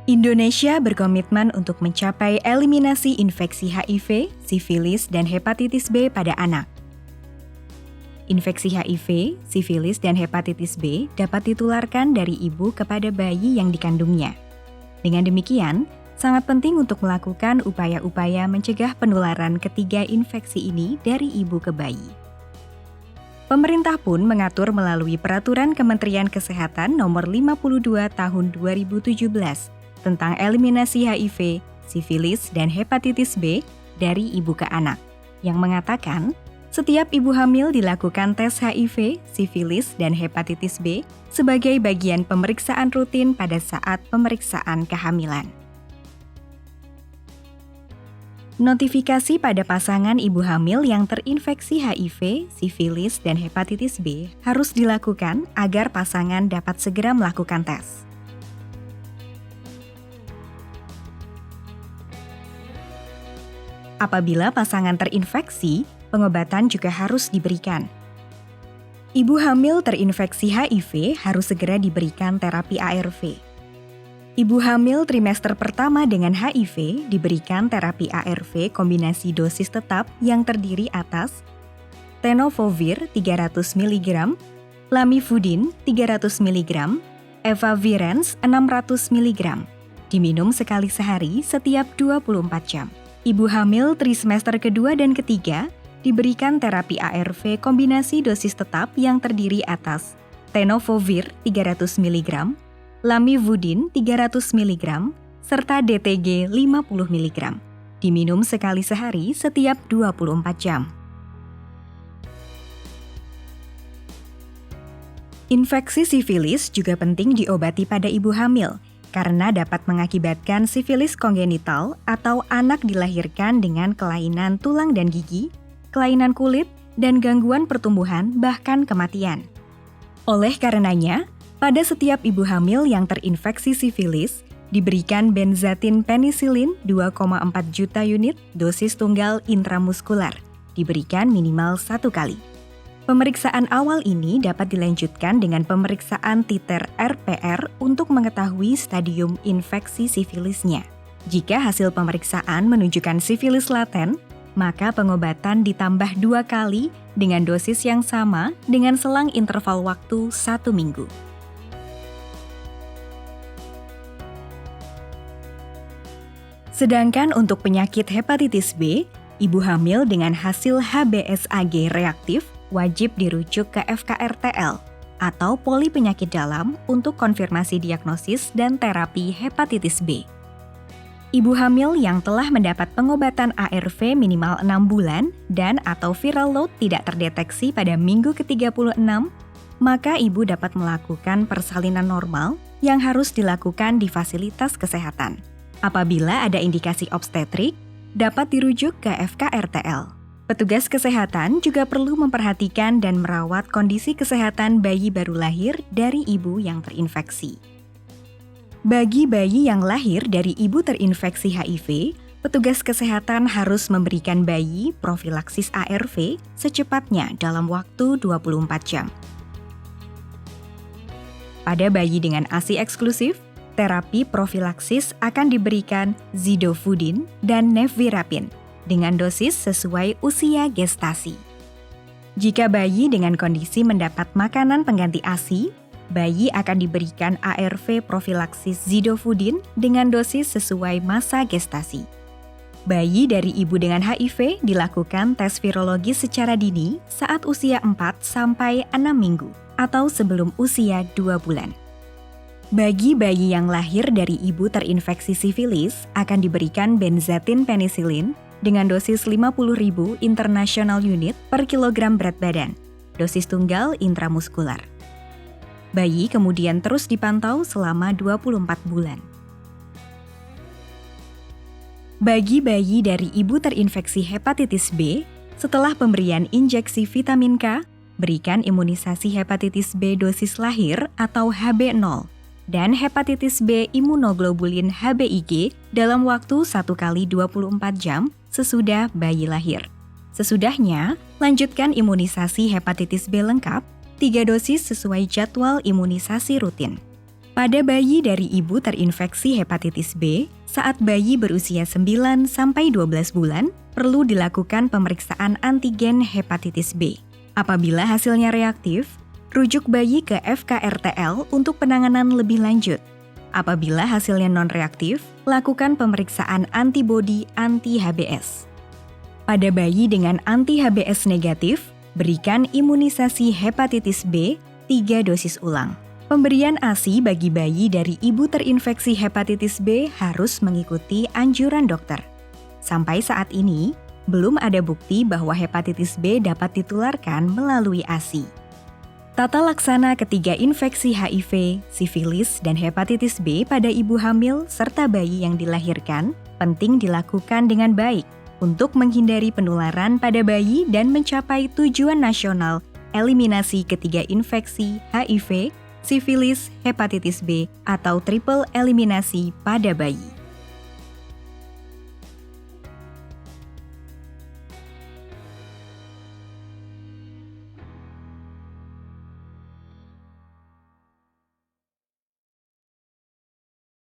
Indonesia berkomitmen untuk mencapai eliminasi infeksi HIV, sifilis, dan hepatitis B pada anak. Infeksi HIV, sifilis, dan hepatitis B dapat ditularkan dari ibu kepada bayi yang dikandungnya. Dengan demikian, sangat penting untuk melakukan upaya-upaya mencegah penularan ketiga infeksi ini dari ibu ke bayi. Pemerintah pun mengatur melalui Peraturan Kementerian Kesehatan Nomor 52 Tahun 2017 tentang eliminasi HIV, sifilis, dan hepatitis B dari ibu ke anak, yang mengatakan setiap ibu hamil dilakukan tes HIV, sifilis, dan hepatitis B sebagai bagian pemeriksaan rutin pada saat pemeriksaan kehamilan. Notifikasi pada pasangan ibu hamil yang terinfeksi HIV, sifilis, dan hepatitis B harus dilakukan agar pasangan dapat segera melakukan tes. Apabila pasangan terinfeksi, pengobatan juga harus diberikan. Ibu hamil terinfeksi HIV harus segera diberikan terapi ARV. Ibu hamil trimester pertama dengan HIV diberikan terapi ARV kombinasi dosis tetap yang terdiri atas tenofovir 300 mg, lamivudin 300 mg, efavirenz 600 mg, diminum sekali sehari setiap 24 jam. Ibu hamil trimester kedua dan ketiga diberikan terapi ARV kombinasi dosis tetap yang terdiri atas tenofovir 300 mg, lamivudin 300 mg, serta DTG 50 mg. Diminum sekali sehari setiap 24 jam. Infeksi sifilis juga penting diobati pada ibu hamil karena dapat mengakibatkan sifilis kongenital atau anak dilahirkan dengan kelainan tulang dan gigi, kelainan kulit, dan gangguan pertumbuhan bahkan kematian. Oleh karenanya, pada setiap ibu hamil yang terinfeksi sifilis, diberikan benzatin penisilin 2,4 juta unit dosis tunggal intramuskular, diberikan minimal 1 kali. Pemeriksaan awal ini dapat dilanjutkan dengan pemeriksaan titer RPR untuk mengetahui stadium infeksi sifilisnya. Jika hasil pemeriksaan menunjukkan sifilis laten, maka pengobatan ditambah 2 kali dengan dosis yang sama dengan selang interval waktu 1 minggu. Sedangkan untuk penyakit hepatitis B, ibu hamil dengan hasil HBsAg reaktif wajib dirujuk ke FKRTL atau poli penyakit dalam untuk konfirmasi diagnosis dan terapi hepatitis B. Ibu hamil yang telah mendapat pengobatan ARV minimal 6 bulan dan atau viral load tidak terdeteksi pada minggu ke-36, maka ibu dapat melakukan persalinan normal yang harus dilakukan di fasilitas kesehatan. Apabila ada indikasi obstetrik, dapat dirujuk ke FKRTL. Petugas kesehatan juga perlu memperhatikan dan merawat kondisi kesehatan bayi baru lahir dari ibu yang terinfeksi. Bagi bayi yang lahir dari ibu terinfeksi HIV, petugas kesehatan harus memberikan bayi profilaksis ARV secepatnya dalam waktu 24 jam. Pada bayi dengan ASI eksklusif, terapi profilaksis akan diberikan zidovudin dan nevirapin dengan dosis sesuai usia gestasi. Jika bayi dengan kondisi mendapat makanan pengganti ASI, bayi akan diberikan ARV profilaksis zidovudin dengan dosis sesuai masa gestasi. Bayi dari ibu dengan HIV dilakukan tes virologi secara dini saat usia 4-6 minggu atau sebelum usia 2 bulan. Bagi bayi yang lahir dari ibu terinfeksi sifilis akan diberikan benzatin penisilin dengan dosis 50.000 international unit per kilogram berat badan, dosis tunggal intramuskular. Bayi kemudian terus dipantau selama 24 bulan. Bagi bayi dari ibu terinfeksi hepatitis B, setelah pemberian injeksi vitamin K, berikan imunisasi hepatitis B dosis lahir atau HB0 dan hepatitis B imunoglobulin HBIG dalam waktu 1 kali 24 jam sesudah bayi lahir. Sesudahnya, lanjutkan imunisasi hepatitis B lengkap, 3 dosis sesuai jadwal imunisasi rutin. Pada bayi dari ibu terinfeksi hepatitis B, saat bayi berusia 9-12 bulan, perlu dilakukan pemeriksaan antigen hepatitis B. Apabila hasilnya reaktif, rujuk bayi ke FKRTL untuk penanganan lebih lanjut. Apabila hasilnya non-reaktif, lakukan pemeriksaan antibodi anti-HBs. Pada bayi dengan anti-HBs negatif, berikan imunisasi hepatitis B 3 dosis ulang. Pemberian ASI bagi bayi dari ibu terinfeksi hepatitis B harus mengikuti anjuran dokter. Sampai saat ini, belum ada bukti bahwa hepatitis B dapat ditularkan melalui ASI. Tata laksana ketiga infeksi HIV, sifilis, dan hepatitis B pada ibu hamil serta bayi yang dilahirkan penting dilakukan dengan baik untuk menghindari penularan pada bayi dan mencapai tujuan nasional eliminasi ketiga infeksi HIV, sifilis, hepatitis B, atau triple eliminasi pada bayi.